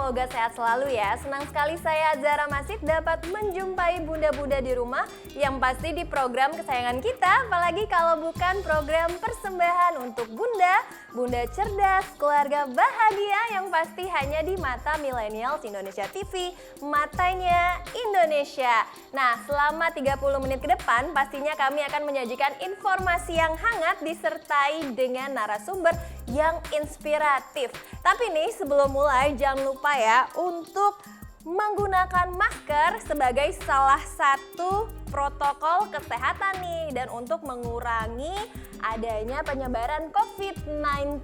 semoga sehat selalu ya. Senang sekali saya Zara Masid dapat menjumpai bunda-bunda di rumah yang pasti di program kesayangan kita, apalagi kalau bukan program persembahan untuk bunda, bunda cerdas, keluarga bahagia yang pasti hanya di mata Millennials Indonesia TV, matanya Indonesia. Nah, selama 30 menit ke depan pastinya kami akan menyajikan informasi yang hangat disertai dengan narasumber yang inspiratif. Tapi nih sebelum mulai jangan lupa ya untuk menggunakan masker sebagai salah satu protokol kesehatan nih dan untuk mengurangi adanya penyebaran COVID-19.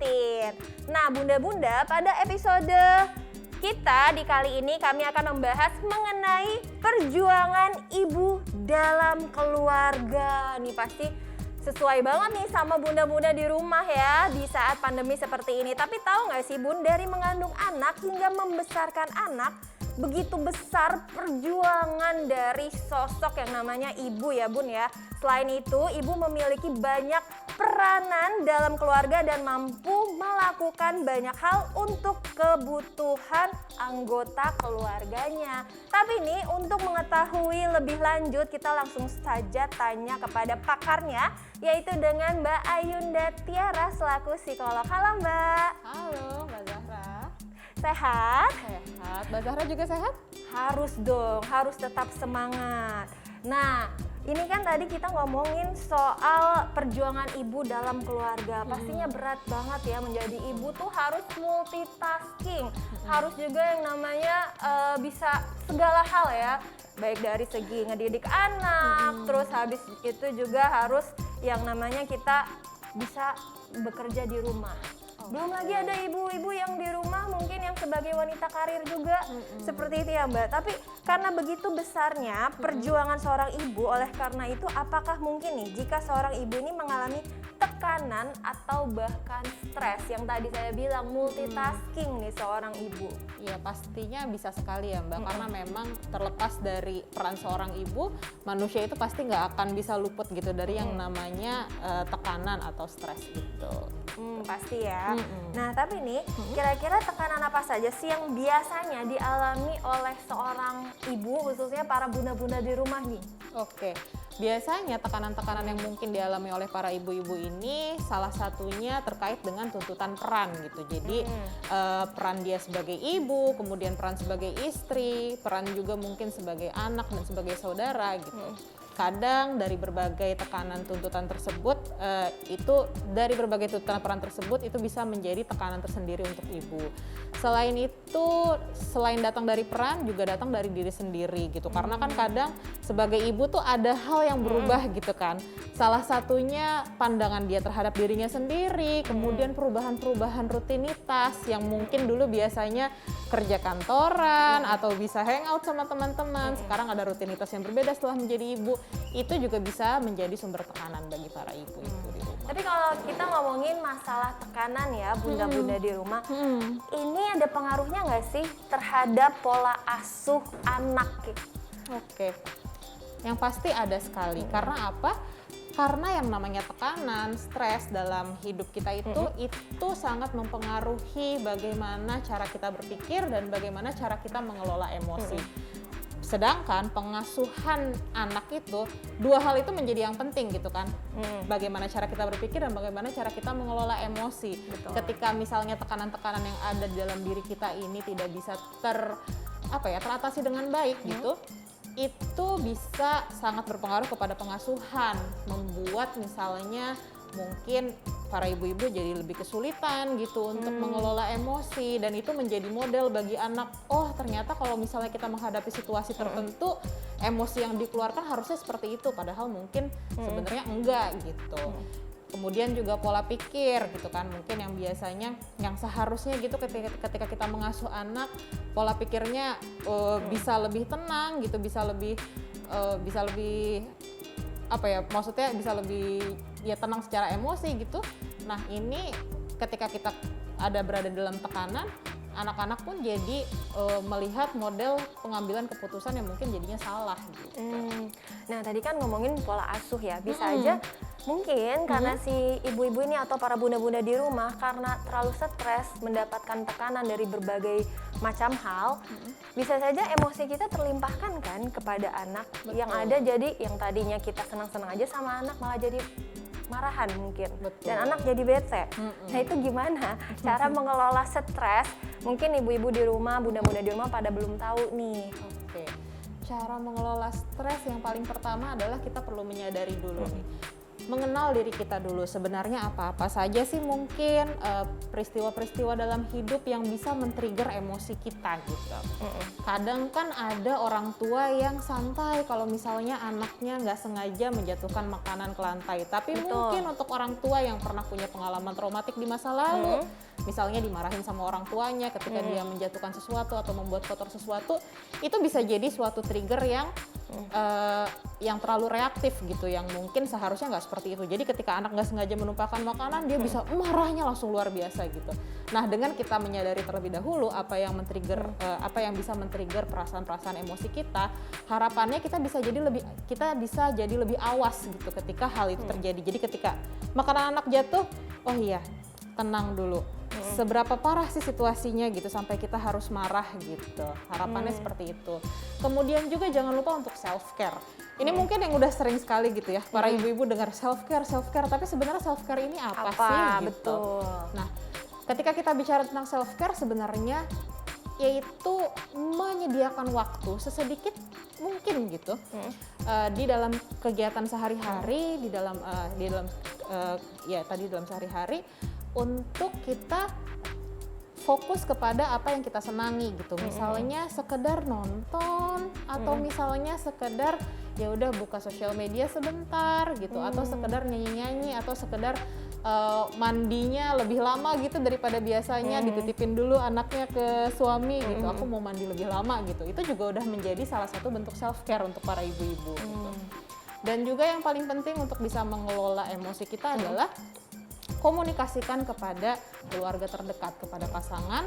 Nah bunda-bunda, pada episode kita di kali ini kami akan membahas mengenai perjuangan ibu dalam keluarga. Nih pasti sesuai banget nih sama bunda-bunda di rumah ya di saat pandemi seperti ini. Tapi tahu nggak sih bun, dari mengandung anak hingga membesarkan anak, begitu besar perjuangan dari sosok yang namanya ibu ya bun ya. Selain itu, ibu memiliki banyak peranan dalam keluarga dan mampu melakukan banyak hal untuk kebutuhan anggota keluarganya. Tapi nih untuk mengetahui lebih lanjut kita langsung saja tanya kepada pakarnya, yaitu dengan Mbak Ayunda Tiara selaku psikolog. Halo Mbak. Halo Mbak Zahra. Sehat? Sehat. Mbak Zahra juga sehat? Harus dong, harus tetap semangat. Nah, ini kan tadi kita ngomongin soal perjuangan ibu dalam keluarga. Pastinya berat banget ya, menjadi ibu tuh harus multitasking. Harus juga yang namanya bisa segala hal ya. Baik dari segi ngedidik anak, terus habis itu juga harus yang namanya kita bisa bekerja di rumah. Belum lagi ada ibu-ibu yang di rumah mungkin yang sebagai wanita karir juga seperti itu ya Mbak. Tapi karena begitu besarnya perjuangan seorang ibu, oleh karena itu apakah mungkin nih jika seorang ibu ini mengalami tekanan atau bahkan stres yang tadi saya bilang multitasking nih seorang ibu? Ya pastinya bisa sekali ya Mbak, karena memang terlepas dari peran seorang ibu, manusia itu pasti nggak akan bisa luput gitu dari yang namanya tekanan atau stres gitu. Pasti ya. Nah tapi nih kira-kira tekanan apa saja sih yang biasanya dialami oleh seorang ibu, khususnya para bunda-bunda di rumah nih? Oke, biasanya tekanan-tekanan yang mungkin dialami oleh para ibu-ibu ini salah satunya terkait dengan tuntutan peran gitu. Jadi peran dia sebagai ibu, kemudian peran sebagai istri, peran juga mungkin sebagai anak dan sebagai saudara gitu. Kadang dari berbagai tekanan tuntutan tersebut dari berbagai tuntutan peran tersebut itu bisa menjadi tekanan tersendiri untuk ibu. Selain itu, selain datang dari peran juga datang dari diri sendiri gitu. Karena kan kadang sebagai ibu tuh ada hal yang berubah gitu kan. Salah satunya pandangan dia terhadap dirinya sendiri, kemudian perubahan-perubahan rutinitas yang mungkin dulu biasanya kerja kantoran atau bisa hangout sama teman-teman. Sekarang ada rutinitas yang berbeda setelah menjadi ibu. Itu juga bisa menjadi sumber tekanan bagi para ibu-ibu di rumah. Tapi kalau kita ngomongin masalah tekanan ya bunda-bunda di rumah, ini ada pengaruhnya nggak sih terhadap pola asuh anak gitu? Oke, yang pasti ada sekali. Karena apa? Karena yang namanya tekanan, stres dalam hidup kita itu sangat mempengaruhi bagaimana cara kita berpikir dan bagaimana cara kita mengelola emosi. Sedangkan pengasuhan anak itu, dua hal itu menjadi yang penting gitu kan. Bagaimana cara kita berpikir dan bagaimana cara kita mengelola emosi. Betul. Ketika misalnya tekanan-tekanan yang ada di dalam diri kita ini tidak bisa teratasi dengan baik gitu, itu bisa sangat berpengaruh kepada pengasuhan, membuat misalnya mungkin para ibu-ibu jadi lebih kesulitan gitu untuk mengelola emosi, dan itu menjadi model bagi anak. Oh ternyata kalau misalnya kita menghadapi situasi tertentu, emosi yang dikeluarkan harusnya seperti itu, padahal mungkin sebenarnya enggak gitu. Kemudian juga pola pikir gitu kan, mungkin yang biasanya yang seharusnya gitu ketika kita mengasuh anak, pola pikirnya bisa lebih tenang gitu, bisa lebih maksudnya bisa lebih ya tenang secara emosi gitu. Nah ini ketika kita berada dalam tekanan, anak-anak pun jadi melihat model pengambilan keputusan yang mungkin jadinya salah gitu. Nah tadi kan ngomongin pola asuh ya, bisa aja mungkin karena si ibu-ibu ini atau para bunda-bunda di rumah karena terlalu stres mendapatkan tekanan dari berbagai macam hal, bisa saja emosi kita terlimpahkan kan kepada anak. Betul. Yang ada jadi yang tadinya kita senang-senang aja sama anak malah jadi marahan mungkin. Betul. Dan anak jadi bete. Nah itu gimana cara mengelola stres? Mungkin ibu-ibu di rumah, bunda-bunda di rumah pada belum tahu nih. Oke, cara mengelola stres yang paling pertama adalah kita perlu menyadari dulu nih, mengenal diri kita dulu. Sebenarnya apa-apa saja sih mungkin peristiwa-peristiwa dalam hidup yang bisa men-trigger emosi kita gitu. Kadang kan ada orang tua yang santai kalau misalnya anaknya nggak sengaja menjatuhkan makanan ke lantai. Tapi mungkin untuk orang tua yang pernah punya pengalaman traumatik di masa lalu, misalnya dimarahin sama orang tuanya ketika dia menjatuhkan sesuatu atau membuat kotor sesuatu, itu bisa jadi suatu trigger yang terlalu reaktif gitu, yang mungkin seharusnya nggak seperti itu. Jadi ketika anak nggak sengaja menumpahkan makanan, dia bisa marahnya langsung luar biasa gitu. Nah, dengan kita menyadari terlebih dahulu apa yang bisa men-trigger perasaan-perasaan emosi kita, harapannya kita bisa jadi lebih awas gitu ketika hal itu terjadi. Jadi ketika makanan anak jatuh, oh iya, tenang dulu. Seberapa parah sih situasinya gitu sampai kita harus marah gitu. Harapannya seperti itu. Kemudian juga jangan lupa untuk self care. Ini mungkin yang udah sering sekali gitu ya, para ibu-ibu dengar self care, tapi sebenarnya self care ini apa sih gitu. Betul. Nah, ketika kita bicara tentang self care sebenarnya yaitu menyediakan waktu sesedikit mungkin gitu di dalam kegiatan sehari-hari, di dalam sehari-hari, untuk kita fokus kepada apa yang kita senangi gitu. Misalnya sekedar nonton atau misalnya sekedar ya udah buka sosial media sebentar gitu, atau sekedar nyanyi-nyanyi, atau sekedar mandinya lebih lama gitu daripada biasanya, dititipin dulu anaknya ke suami gitu. Aku mau mandi lebih lama gitu. Itu juga udah menjadi salah satu bentuk self care untuk para ibu-ibu gitu. Dan juga yang paling penting untuk bisa mengelola emosi kita adalah komunikasikan kepada keluarga terdekat, kepada pasangan,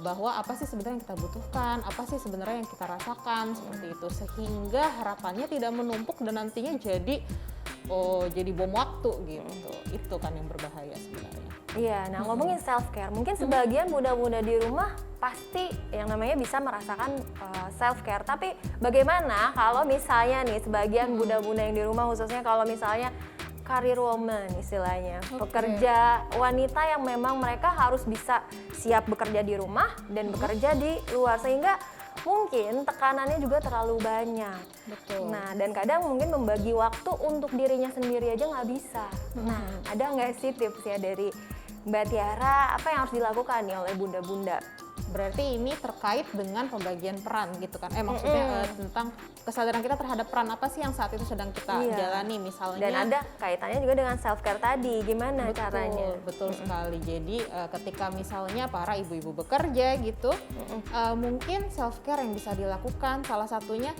bahwa apa sih sebenarnya yang kita butuhkan, apa sih sebenarnya yang kita rasakan, seperti itu, sehingga harapannya tidak menumpuk dan nantinya jadi bom waktu gitu. Itu kan yang berbahaya sebenarnya. Iya, nah ngomongin self care, mungkin sebagian bunda-bunda di rumah pasti yang namanya bisa merasakan self care. Tapi bagaimana kalau misalnya nih sebagian bunda-bunda yang di rumah, khususnya kalau misalnya career woman istilahnya, pekerja wanita yang memang mereka harus bisa siap bekerja di rumah dan bekerja di luar, sehingga mungkin tekanannya juga terlalu banyak. Betul. Nah, dan kadang mungkin membagi waktu untuk dirinya sendiri aja nggak bisa. Nah, ada nggak sih tips ya dari Mbak Tiara, apa yang harus dilakukan nih oleh bunda-bunda? Berarti ini terkait dengan pembagian peran gitu kan. Maksudnya tentang kesadaran kita terhadap peran apa sih yang saat itu sedang kita jalani misalnya. Dan ada kaitannya juga dengan self care tadi, gimana caranya? Betul sekali. Jadi ketika misalnya para ibu-ibu bekerja gitu, mungkin self care yang bisa dilakukan salah satunya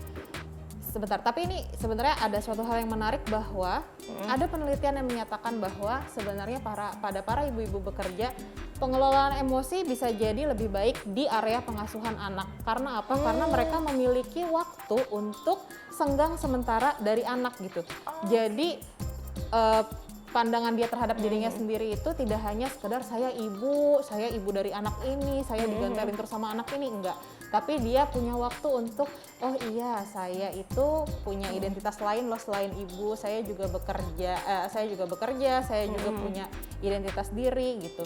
sebentar, tapi ini sebenarnya ada suatu hal yang menarik bahwa ada penelitian yang menyatakan bahwa sebenarnya pada para ibu-ibu bekerja, pengelolaan emosi bisa jadi lebih baik di area pengasuhan anak. Karena apa? Karena mereka memiliki waktu untuk senggang sementara dari anak gitu. Jadi pandangan dia terhadap dirinya sendiri itu tidak hanya sekedar saya ibu dari anak ini, saya digantelin terus sama anak ini, enggak. Tapi dia punya waktu untuk, oh iya saya itu punya identitas lain loh selain ibu, saya juga bekerja, saya juga punya identitas diri gitu.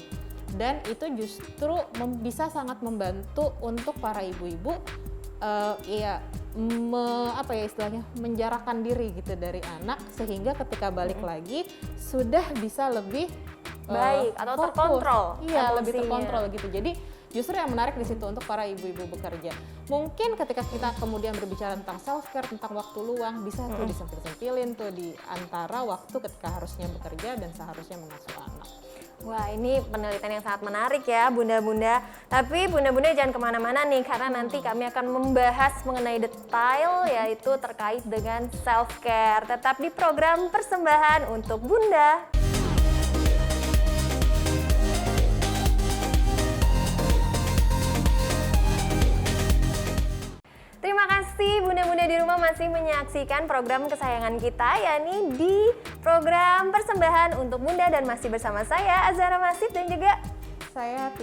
Dan itu justru bisa sangat membantu untuk para ibu-ibu menjarakan diri gitu dari anak, sehingga ketika balik lagi sudah bisa lebih baik atau fokus. terkontrol. Iya, lebih terkontrol gitu. Jadi justru yang menarik di situ untuk para ibu-ibu bekerja. Mungkin ketika kita kemudian berbicara tentang self care, tentang waktu luang, bisa tuh disempil-sempilin tuh di antara waktu ketika harusnya bekerja dan seharusnya mengasuh anak. Wah, ini penelitian yang sangat menarik ya bunda-bunda. Tapi bunda-bunda jangan kemana-mana nih, karena nanti kami akan membahas mengenai detail yaitu terkait dengan self care. Tetap di program Persembahan untuk Bunda. di rumah masih menyaksikan program kesayangan kita, yakni di program persembahan untuk Bunda, dan masih bersama saya Azhara Masid dan juga Saya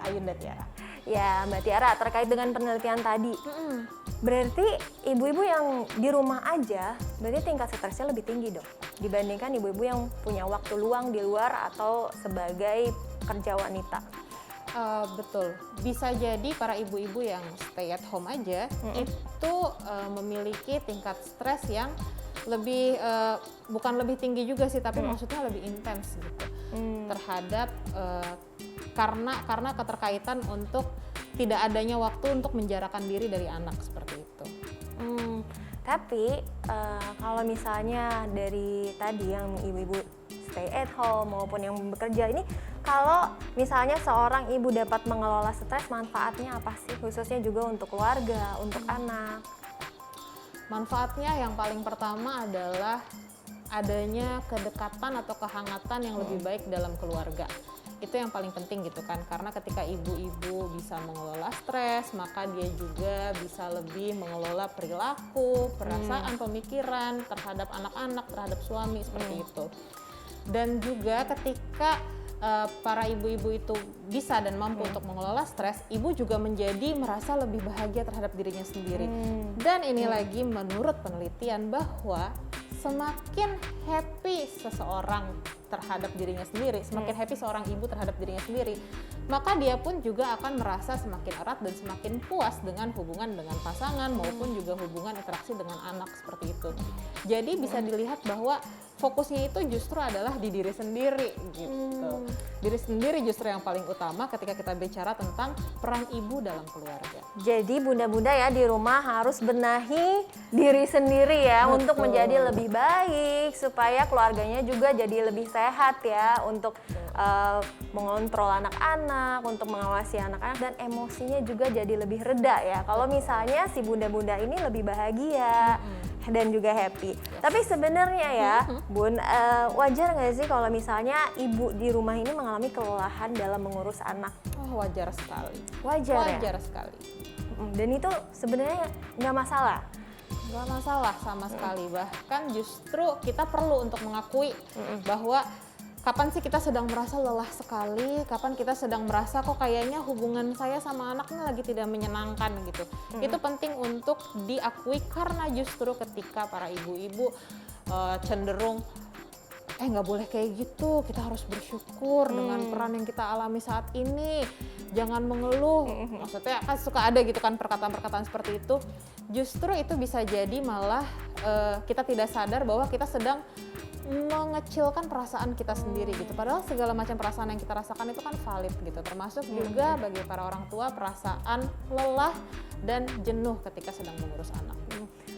Ayunda Tiara. ya Mbak Tiara, terkait dengan penelitian tadi. Berarti ibu-ibu yang di rumah aja, berarti tingkat stresnya lebih tinggi dong dibandingkan ibu-ibu yang punya waktu luang di luar atau sebagai kerja wanita. Betul, bisa jadi para ibu-ibu yang stay at home aja itu memiliki tingkat stres yang lebih bukan lebih tinggi juga sih, tapi maksudnya lebih intens gitu terhadap karena keterkaitan untuk tidak adanya waktu untuk menjarakan diri dari anak seperti itu. Tapi kalau misalnya dari tadi yang ibu-ibu stay at home maupun yang bekerja ini, kalau misalnya seorang ibu dapat mengelola stres, manfaatnya apa sih? Khususnya juga untuk keluarga, untuk anak. Manfaatnya yang paling pertama adalah adanya kedekatan atau kehangatan yang lebih baik dalam keluarga. Itu yang paling penting gitu kan, karena ketika ibu-ibu bisa mengelola stres, maka dia juga bisa lebih mengelola perilaku, perasaan, pemikiran terhadap anak-anak, terhadap suami, seperti itu. Dan juga ketika para ibu-ibu itu bisa dan mampu untuk mengelola stres, ibu juga menjadi merasa lebih bahagia terhadap dirinya sendiri. Dan ini lagi menurut penelitian bahwa semakin happy seseorang terhadap dirinya sendiri, semakin happy seorang ibu terhadap dirinya sendiri, maka dia pun juga akan merasa semakin erat dan semakin puas dengan hubungan dengan pasangan maupun juga hubungan interaksi dengan anak, seperti itu. Jadi bisa dilihat bahwa fokusnya itu justru adalah di diri sendiri gitu. Diri sendiri justru yang paling utama ketika kita bicara tentang peran ibu dalam keluarga. Jadi bunda-bunda ya di rumah harus benahi diri sendiri ya. Betul. Untuk menjadi lebih baik, supaya keluarganya juga jadi lebih sehat ya, untuk mengontrol anak-anak, untuk mengawasi anak-anak, dan emosinya juga jadi lebih reda ya. Kalau misalnya si bunda-bunda ini lebih bahagia dan juga happy. Tapi sebenarnya ya Bun, wajar nggak sih kalau misalnya ibu di rumah ini mengalami kelelahan dalam mengurus anak? Oh, wajar sekali. Wajar ya? Wajar sekali. Dan itu sebenarnya nggak masalah? Nggak masalah sama sekali, bahkan justru kita perlu untuk mengakui bahwa kapan sih kita sedang merasa lelah sekali, kapan kita sedang merasa kok kayaknya hubungan saya sama anaknya lagi tidak menyenangkan gitu. Itu penting untuk diakui, karena justru ketika para ibu-ibu cenderung nggak boleh kayak gitu, kita harus bersyukur dengan peran yang kita alami saat ini, jangan mengeluh. Maksudnya kan suka ada gitu kan perkataan-perkataan seperti itu. Justru itu bisa jadi malah kita tidak sadar bahwa kita sedang mengecilkan perasaan kita sendiri gitu. Padahal segala macam perasaan yang kita rasakan itu kan valid gitu. Termasuk juga bagi para orang tua perasaan lelah dan jenuh ketika sedang mengurus anak.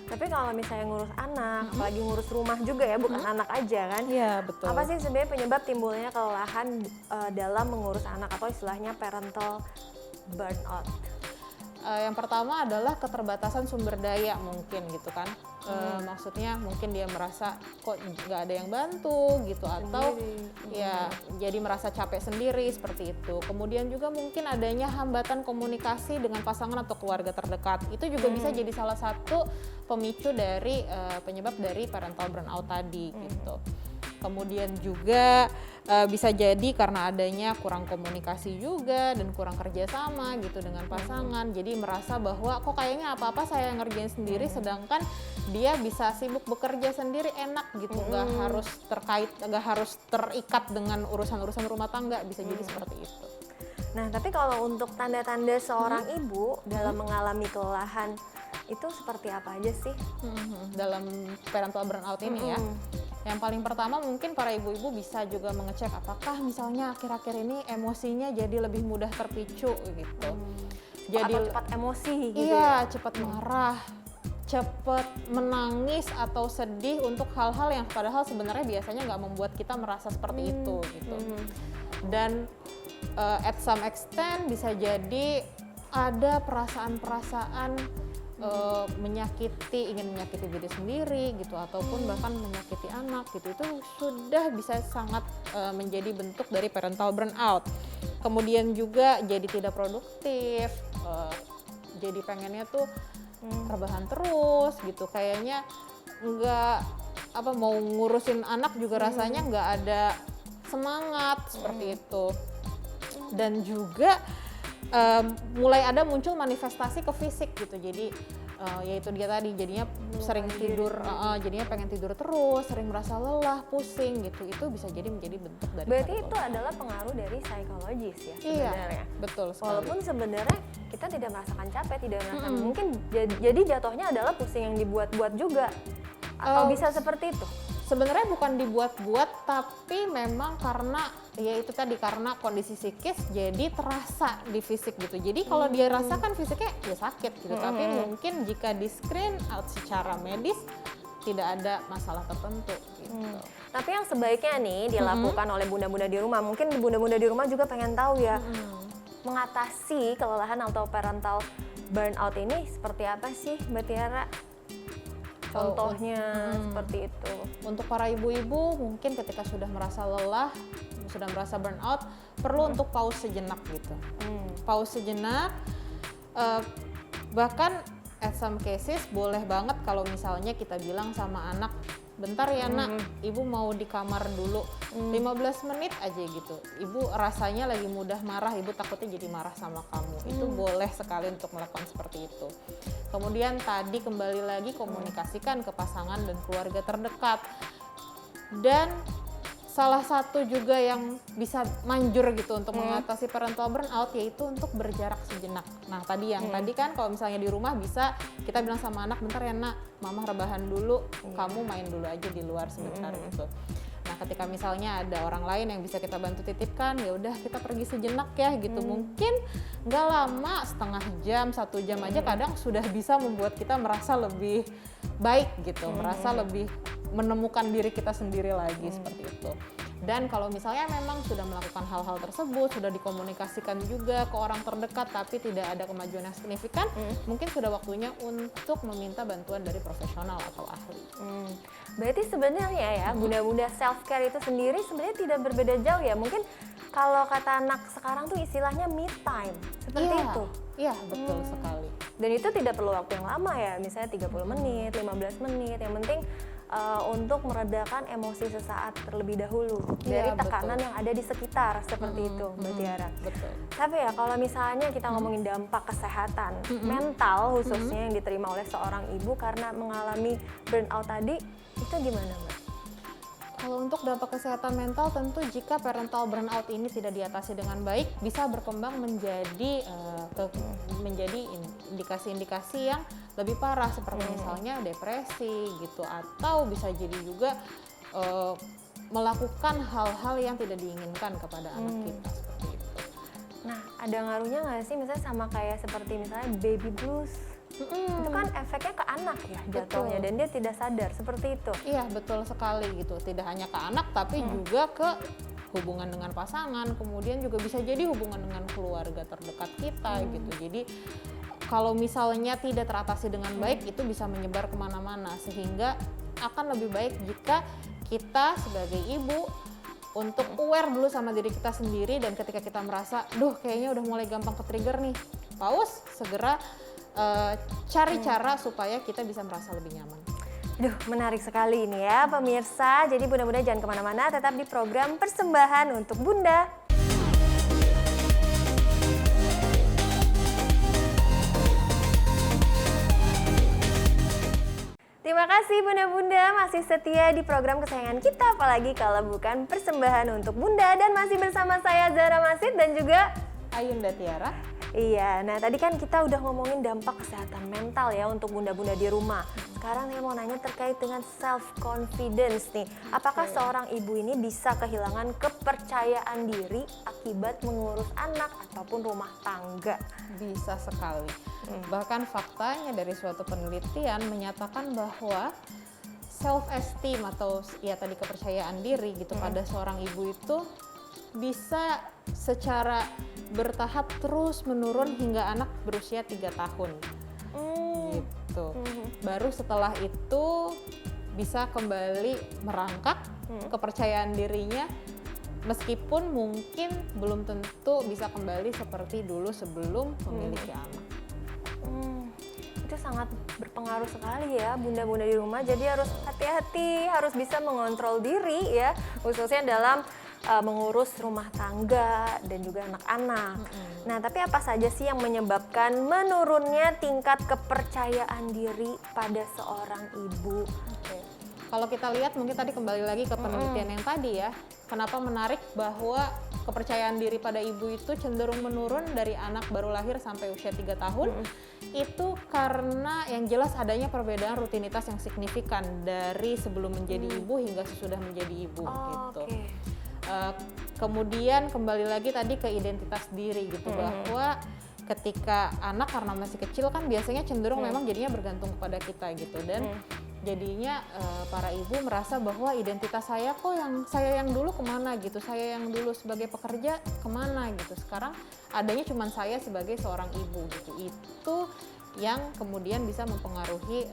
Tapi kalau misalnya ngurus anak, apalagi ngurus rumah juga ya, bukan anak aja kan? Iya, betul. Apa sih sebenarnya penyebab timbulnya kelelahan dalam mengurus anak, atau istilahnya parental burnout? Yang pertama adalah keterbatasan sumber daya mungkin gitu kan. Maksudnya mungkin dia merasa kok nggak ada yang bantu gitu, atau ya jadi merasa capek sendiri seperti itu. Kemudian juga mungkin adanya hambatan komunikasi dengan pasangan atau keluarga terdekat. Itu juga bisa jadi salah satu pemicu dari penyebab dari parental burnout tadi gitu. Kemudian juga bisa jadi karena adanya kurang komunikasi juga dan kurang kerjasama gitu dengan pasangan. Jadi merasa bahwa kok kayaknya apa-apa saya yang ngerjain sendiri, sedangkan dia bisa sibuk bekerja sendiri enak gitu, nggak harus terikat dengan urusan-urusan rumah tangga. Bisa jadi seperti itu. Nah, tapi kalau untuk tanda-tanda seorang ibu dalam mengalami kelelahan itu seperti apa aja sih? Dalam parental burnout ini ya. Yang paling pertama mungkin para ibu-ibu bisa juga mengecek apakah misalnya akhir-akhir ini emosinya jadi lebih mudah terpicu gitu. Jadi atau cepat emosi gitu iya, ya? cepat marah, cepat menangis atau sedih untuk hal-hal yang padahal sebenarnya biasanya nggak membuat kita merasa seperti itu gitu. Dan at some extent bisa jadi ada perasaan-perasaan ingin menyakiti diri sendiri gitu, ataupun bahkan menyakiti anak gitu. Itu sudah bisa sangat menjadi bentuk dari parental burnout. Kemudian juga jadi tidak produktif, jadi pengennya tuh rebahan terus gitu, kayaknya nggak mau ngurusin anak juga rasanya nggak ada semangat seperti itu. Dan juga mulai ada muncul manifestasi ke fisik gitu, jadi yaitu dia tadi jadinya sering tidur, jadinya pengen tidur terus, sering merasa lelah, pusing gitu. Itu bisa jadi menjadi bentuk dari Berarti itu adalah pengaruh dari psikologis ya sebenarnya. Iya, betul sekali. Walaupun sebenarnya kita tidak merasakan capek, tidak merasakan mungkin jadi jatuhnya adalah pusing yang dibuat-buat juga. Atau bisa seperti itu? Sebenarnya bukan dibuat-buat, tapi memang karena ya itu tadi, karena kondisi psikis jadi terasa di fisik gitu. Jadi kalau dia rasakan fisiknya ya sakit gitu, tapi mungkin jika di screen out secara medis tidak ada masalah tertentu gitu. Tapi yang sebaiknya nih dilakukan oleh bunda-bunda di rumah, mungkin bunda-bunda di rumah juga pengen tahu ya, mengatasi kelelahan atau parental burnout ini seperti apa sih Mbak Tiara? Contohnya seperti itu. Untuk para ibu-ibu mungkin ketika sudah merasa lelah, sudah merasa burnout, perlu untuk pause sejenak gitu. Pause sejenak, bahkan at some cases boleh banget kalau misalnya kita bilang sama anak, bentar ya nak, ibu mau di kamar dulu 15 menit aja gitu. Ibu rasanya lagi mudah marah, ibu takutnya jadi marah sama kamu. Itu boleh sekali untuk melakukan seperti itu. Kemudian tadi kembali lagi komunikasikan ke pasangan dan keluarga terdekat. Dan salah satu juga yang bisa manjur gitu untuk mengatasi parental burnout yaitu untuk berjarak sejenak. Nah tadi tadi kan kalau misalnya di rumah bisa kita bilang sama anak, bentar ya nak, mama rebahan dulu, kamu main dulu aja di luar sebentar gitu. Nah ketika misalnya ada orang lain yang bisa kita bantu titipkan, ya udah kita pergi sejenak ya gitu. Mungkin nggak lama, setengah jam, 1 jam aja kadang sudah bisa membuat kita merasa lebih baik gitu, merasa lebih menemukan diri kita sendiri lagi seperti itu. Dan kalau misalnya memang sudah melakukan hal-hal tersebut, sudah dikomunikasikan juga ke orang terdekat tapi tidak ada kemajuan yang signifikan, mungkin sudah waktunya untuk meminta bantuan dari profesional atau ahli. Berarti sebenarnya ya bunda-bunda self care itu sendiri sebenarnya tidak berbeda jauh ya. Mungkin kalau kata anak sekarang tuh istilahnya me time, seperti itu. Iya, betul sekali. Dan itu tidak perlu waktu yang lama ya, misalnya 30 menit, 15 menit, yang penting untuk meredakan emosi sesaat terlebih dahulu dari tekanan yang ada di sekitar, seperti itu Mbak Tiara. Betul. Tapi ya kalau misalnya kita ngomongin dampak kesehatan mental khususnya yang diterima oleh seorang ibu karena mengalami burnout tadi, itu gimana Mbak? Kalau untuk dampak kesehatan mental, tentu jika parental burnout ini tidak diatasi dengan baik, bisa berkembang menjadi indikasi-indikasi yang lebih parah seperti misalnya depresi gitu, atau bisa jadi juga melakukan hal-hal yang tidak diinginkan kepada anak kita seperti itu. Nah, ada ngaruhnya nggak sih misalnya sama kayak seperti misalnya baby blues? Itu kan efeknya ke anak ya jatuhnya, dan dia tidak sadar seperti itu. Iya, betul sekali gitu. Tidak hanya ke anak tapi juga ke hubungan dengan pasangan, kemudian juga bisa jadi hubungan dengan keluarga terdekat kita gitu. Jadi kalau misalnya tidak teratasi dengan baik, itu bisa menyebar kemana-mana, sehingga akan lebih baik jika kita sebagai ibu untuk aware dulu sama diri kita sendiri, dan ketika kita merasa, kayaknya udah mulai gampang ke-trigger nih, pause, segera cari cara supaya kita bisa merasa lebih nyaman. Menarik sekali ini ya pemirsa. Jadi bunda-bunda jangan kemana-mana, tetap di program Persembahan untuk Bunda. Terima kasih bunda-bunda masih setia di program kesayangan kita, apalagi kalau bukan Persembahan untuk Bunda, dan masih bersama saya Zara Masid dan juga Ayunda Tiara. Iya, nah tadi kan kita udah ngomongin dampak kesehatan mental ya untuk bunda-bunda di rumah. Sekarang saya mau nanya terkait dengan self-confidence nih. Apakah seorang ibu ini bisa kehilangan kepercayaan diri akibat mengurus anak ataupun rumah tangga? Bisa sekali. Bahkan faktanya dari suatu penelitian menyatakan bahwa self-esteem atau ya tadi kepercayaan diri gitu pada seorang ibu itu bisa secara bertahap terus menurun hingga anak berusia 3 tahun. Gitu. Baru setelah itu bisa kembali merangkak kepercayaan dirinya, meskipun mungkin belum tentu bisa kembali seperti dulu sebelum memiliki anak. Itu sangat berpengaruh sekali ya bunda-bunda di rumah. Jadi harus hati-hati, harus bisa mengontrol diri ya, khususnya dalam mengurus rumah tangga dan juga anak-anak. Nah, tapi apa saja sih yang menyebabkan menurunnya tingkat kepercayaan diri pada seorang ibu? Oke. Kalau kita lihat mungkin tadi kembali lagi ke penelitian yang tadi ya, kenapa menarik bahwa kepercayaan diri pada ibu itu cenderung menurun dari anak baru lahir sampai usia 3 tahun. Itu karena yang jelas adanya perbedaan rutinitas yang signifikan dari sebelum menjadi ibu hingga sesudah menjadi ibu gitu. Kemudian kembali lagi tadi ke identitas diri gitu, bahwa ketika anak karena masih kecil kan biasanya cenderung memang jadinya bergantung kepada kita gitu, dan jadinya para ibu merasa bahwa identitas saya kok yang dulu kemana gitu, saya yang dulu sebagai pekerja kemana gitu, sekarang adanya cuman saya sebagai seorang ibu gitu. Itu yang kemudian bisa mempengaruhi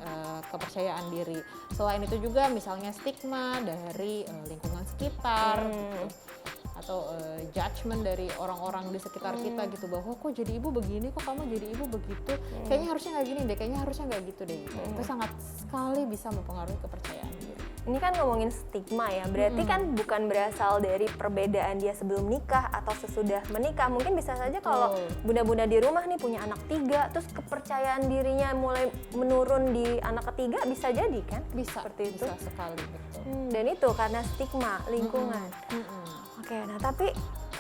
kepercayaan diri. Selain itu juga misalnya stigma dari lingkungan sekitar gitu, atau judgement dari orang-orang di sekitar kita gitu, bahwa kok jadi ibu begini, kok kamu jadi ibu begitu, kayaknya harusnya nggak gini deh, kayaknya harusnya nggak gitu deh gitu. Itu sangat sekali bisa mempengaruhi kepercayaan diri. Ini kan ngomongin stigma ya, berarti kan bukan berasal dari perbedaan dia sebelum nikah atau sesudah menikah. Mungkin bisa saja kalau bunda-bunda di rumah nih punya anak 3, terus kepercayaan dirinya mulai menurun di anak ketiga, bisa jadi kan? Bisa, seperti itu. bisa sekali, betul. Dan itu karena stigma lingkungan. Oke, nah tapi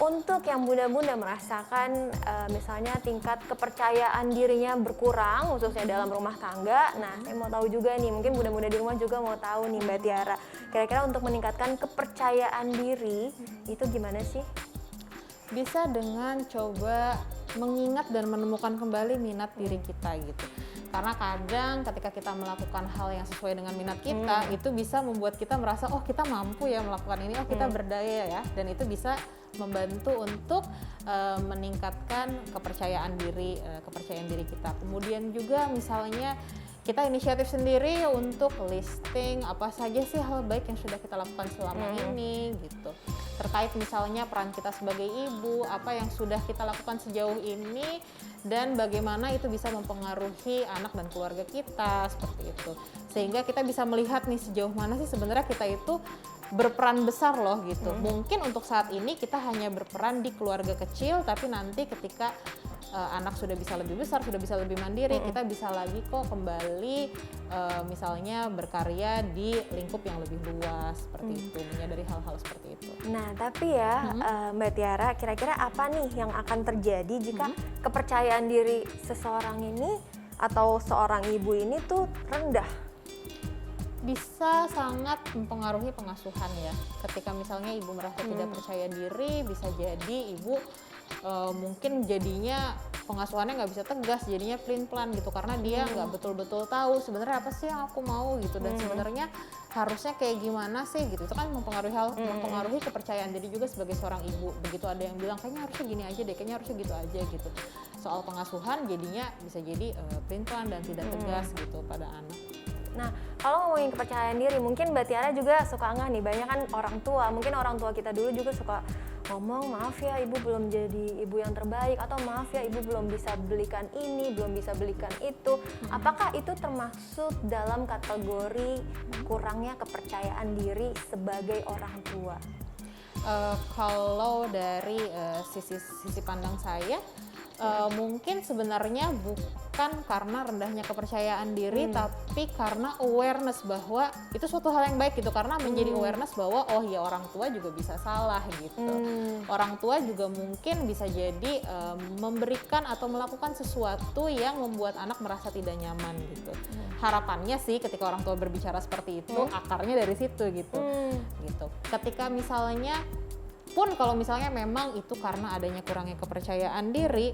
untuk yang bunda-bunda merasakan misalnya tingkat kepercayaan dirinya berkurang khususnya dalam rumah tangga, nah saya mau tahu juga nih, mungkin bunda-bunda di rumah juga mau tahu nih Mbak Tiara, kira-kira untuk meningkatkan kepercayaan diri itu gimana sih? Bisa dengan coba mengingat dan menemukan kembali minat diri kita gitu. Karena kadang ketika kita melakukan hal yang sesuai dengan minat kita, itu bisa membuat kita merasa, oh kita mampu ya melakukan ini, oh kita berdaya ya, dan itu bisa membantu untuk meningkatkan kepercayaan diri kita. Kemudian juga misalnya kita inisiatif sendiri untuk listing apa saja sih hal baik yang sudah kita lakukan selama ini gitu. Terkait misalnya peran kita sebagai ibu, apa yang sudah kita lakukan sejauh ini, dan bagaimana itu bisa mempengaruhi anak dan keluarga kita, seperti itu. Sehingga kita bisa melihat nih sejauh mana sih sebenarnya kita itu berperan besar loh gitu. Mungkin untuk saat ini kita hanya berperan di keluarga kecil, tapi nanti ketika anak sudah bisa lebih besar, sudah bisa lebih mandiri, kita bisa lagi kok kembali misalnya berkarya di lingkup yang lebih luas, seperti itu, menyadari hal-hal seperti itu. Nah tapi ya Mbak Tiara, kira-kira apa nih yang akan terjadi jika kepercayaan diri seseorang ini atau seorang ibu ini tuh rendah? Bisa sangat mempengaruhi pengasuhan ya. Ketika misalnya ibu merasa tidak percaya diri, bisa jadi ibu mungkin jadinya pengasuhannya nggak bisa tegas, jadinya pelin-pelan gitu, karena dia nggak betul-betul tahu sebenarnya apa sih yang aku mau gitu, dan sebenarnya harusnya kayak gimana sih gitu. Itu kan mempengaruhi kepercayaan diri juga sebagai seorang ibu. Begitu ada yang bilang kayaknya harusnya gini aja deh, kayaknya harusnya gitu aja gitu. Soal pengasuhan jadinya bisa jadi pelin-pelan dan tidak tegas gitu pada anak. Nah, kalau ngomongin kepercayaan diri, mungkin Mbak Tiara juga suka nggak nih, banyak kan orang tua, mungkin orang tua kita dulu juga suka ngomong, maaf ya ibu belum jadi ibu yang terbaik, atau maaf ya ibu belum bisa belikan ini, belum bisa belikan itu. Apakah itu termasuk dalam kategori kurangnya kepercayaan diri sebagai orang tua? Kalau dari sisi pandang saya, mungkin sebenarnya bukan karena rendahnya kepercayaan diri, tapi karena awareness bahwa itu suatu hal yang baik gitu, karena menjadi awareness bahwa oh ya orang tua juga bisa salah gitu. Orang tua juga mungkin bisa jadi memberikan atau melakukan sesuatu yang membuat anak merasa tidak nyaman gitu. Harapannya sih ketika orang tua berbicara seperti itu, akarnya dari situ gitu. Gitu. Ketika misalnya pun kalau misalnya memang itu karena adanya kurangnya kepercayaan diri,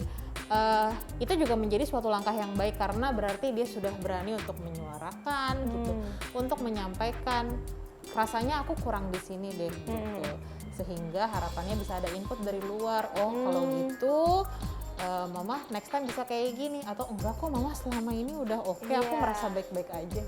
itu juga menjadi suatu langkah yang baik, karena berarti dia sudah berani untuk menyuarakan gitu, untuk menyampaikan rasanya aku kurang di sini deh gitu, sehingga harapannya bisa ada input dari luar, oh kalau gitu mama next time bisa kayak gini, atau enggak kok mama selama ini udah oke, aku merasa baik-baik aja.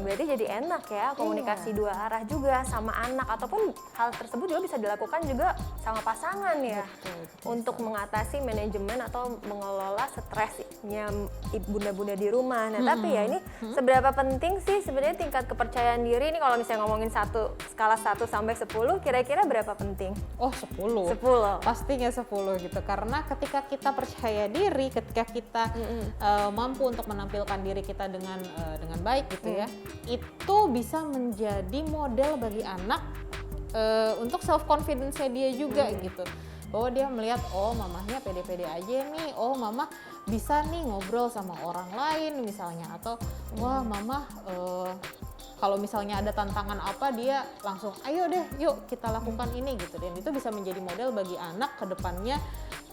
Berarti jadi enak ya komunikasi dua arah juga sama anak, ataupun hal tersebut juga bisa dilakukan juga sama pasangan ya. Betul, untuk mengatasi manajemen atau mengelola stresnya bunda-bunda di rumah. Nah, tapi ya ini seberapa penting sih sebenarnya tingkat kepercayaan diri ini kalau misalnya ngomongin skala 1 sampai 10 kira-kira berapa penting? Oh 10. 10. Pastinya 10 gitu. Karena ketika kita percaya diri, ketika kita mampu untuk menampilkan diri kita dengan baik gitu ya, itu bisa menjadi model bagi anak untuk self confidence-nya dia juga gitu. Bahwa dia melihat, oh mamahnya pede-pede aja nih, oh mama bisa nih ngobrol sama orang lain misalnya, atau wah mama kalau misalnya ada tantangan apa dia langsung ayo deh yuk kita lakukan ini gitu. Dan itu bisa menjadi model bagi anak ke depannya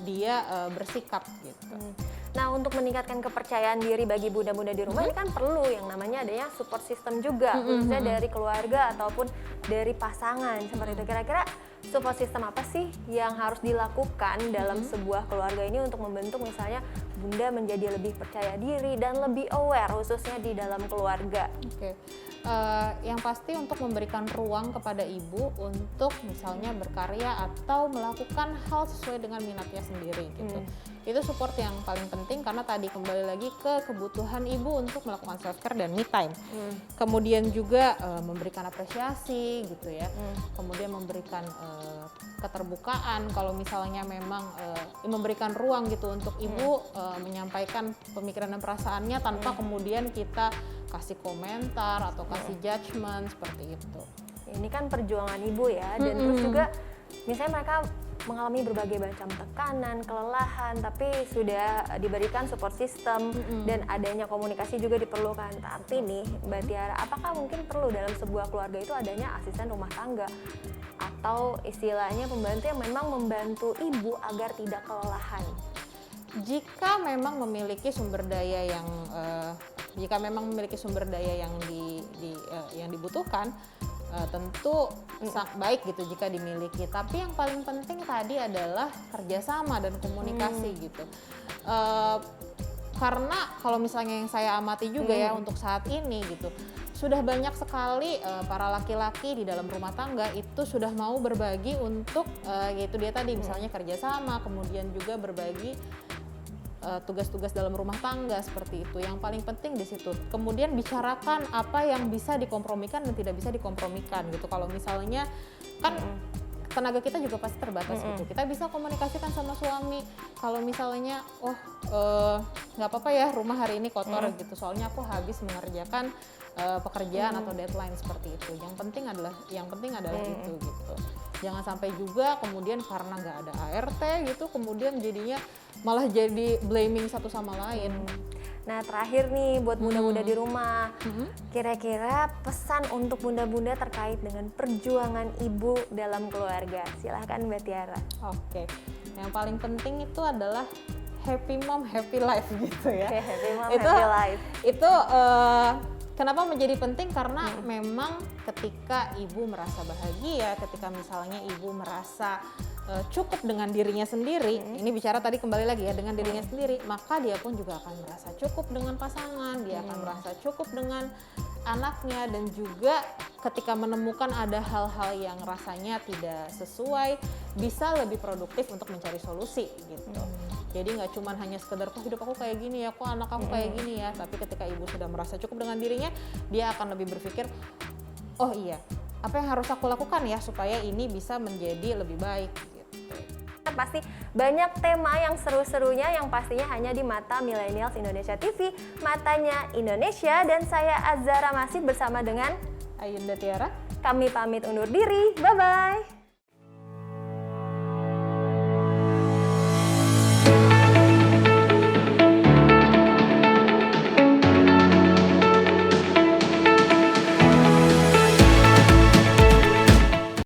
dia bersikap gitu. Nah, untuk meningkatkan kepercayaan diri bagi bunda-bunda di rumah ini kan perlu yang namanya adanya support system juga, khususnya dari keluarga ataupun dari pasangan seperti itu. Kira-kira support system apa sih yang harus dilakukan dalam sebuah keluarga ini untuk membentuk misalnya bunda menjadi lebih percaya diri dan lebih aware khususnya di dalam keluarga? Oke. Yang pasti untuk memberikan ruang kepada ibu untuk misalnya berkarya atau melakukan hal sesuai dengan minatnya sendiri gitu. Itu support yang paling penting karena tadi kembali lagi ke kebutuhan ibu untuk melakukan self care dan me time. Kemudian juga memberikan apresiasi gitu ya. Kemudian memberikan keterbukaan kalau misalnya memang memberikan ruang gitu untuk ibu menyampaikan pemikiran dan perasaannya tanpa kemudian kita kasih komentar atau kasih judgement seperti itu. Ini kan perjuangan ibu ya, dan terus juga misalnya mereka mengalami berbagai macam tekanan, kelelahan, tapi sudah diberikan support system dan adanya komunikasi juga diperlukan. Tapi nih Mbak Tiara, apakah mungkin perlu dalam sebuah keluarga itu adanya asisten rumah tangga atau istilahnya pembantu yang memang membantu ibu agar tidak kelelahan? Jika memang memiliki sumber daya yang yang dibutuhkan, tentu sangat baik gitu jika dimiliki. Tapi yang paling penting tadi adalah kerjasama dan komunikasi gitu. Karena kalau misalnya yang saya amati juga ya untuk saat ini gitu, sudah banyak sekali para laki-laki di dalam rumah tangga itu sudah mau berbagi untuk yaitu dia tadi misalnya kerjasama, kemudian juga berbagi tugas-tugas dalam rumah tangga seperti itu. Yang paling penting di situ. Kemudian bicarakan apa yang bisa dikompromikan dan tidak bisa dikompromikan gitu. Kalau misalnya kan tenaga kita juga pasti terbatas gitu. Kita bisa komunikasikan sama suami. Kalau misalnya nggak apa-apa ya rumah hari ini kotor gitu. Soalnya aku habis mengerjakan pekerjaan atau deadline seperti itu. Yang penting adalah itu gitu. Jangan sampai juga kemudian karena nggak ada ART gitu, kemudian jadinya malah jadi blaming satu sama lain. Nah, terakhir nih buat bunda-bunda di rumah, kira-kira pesan untuk bunda-bunda terkait dengan perjuangan ibu dalam keluarga. Silahkan Mbak Tiara. Oke, yang paling penting itu adalah happy mom, happy life gitu ya. Happy mom, happy life. Itu kenapa menjadi penting? Karena memang ketika ibu merasa bahagia, ketika misalnya ibu merasa cukup dengan dirinya sendiri, ini bicara tadi kembali lagi ya dengan dirinya sendiri, maka dia pun juga akan merasa cukup dengan pasangan, dia akan merasa cukup dengan anaknya, dan juga ketika menemukan ada hal-hal yang rasanya tidak sesuai, bisa lebih produktif untuk mencari solusi gitu. Jadi nggak cuma hanya sekedar kok hidup aku kayak gini ya, kok anak aku kayak gini ya, tapi ketika ibu sudah merasa cukup dengan dirinya, dia akan lebih berpikir, oh iya, apa yang harus aku lakukan ya supaya ini bisa menjadi lebih baik gitu. Pasti banyak tema yang seru-serunya yang pastinya hanya di Mata Millennials Indonesia TV, matanya Indonesia, dan saya Azhara Masid bersama dengan Ayunda Tiara. Kami pamit undur diri, bye-bye.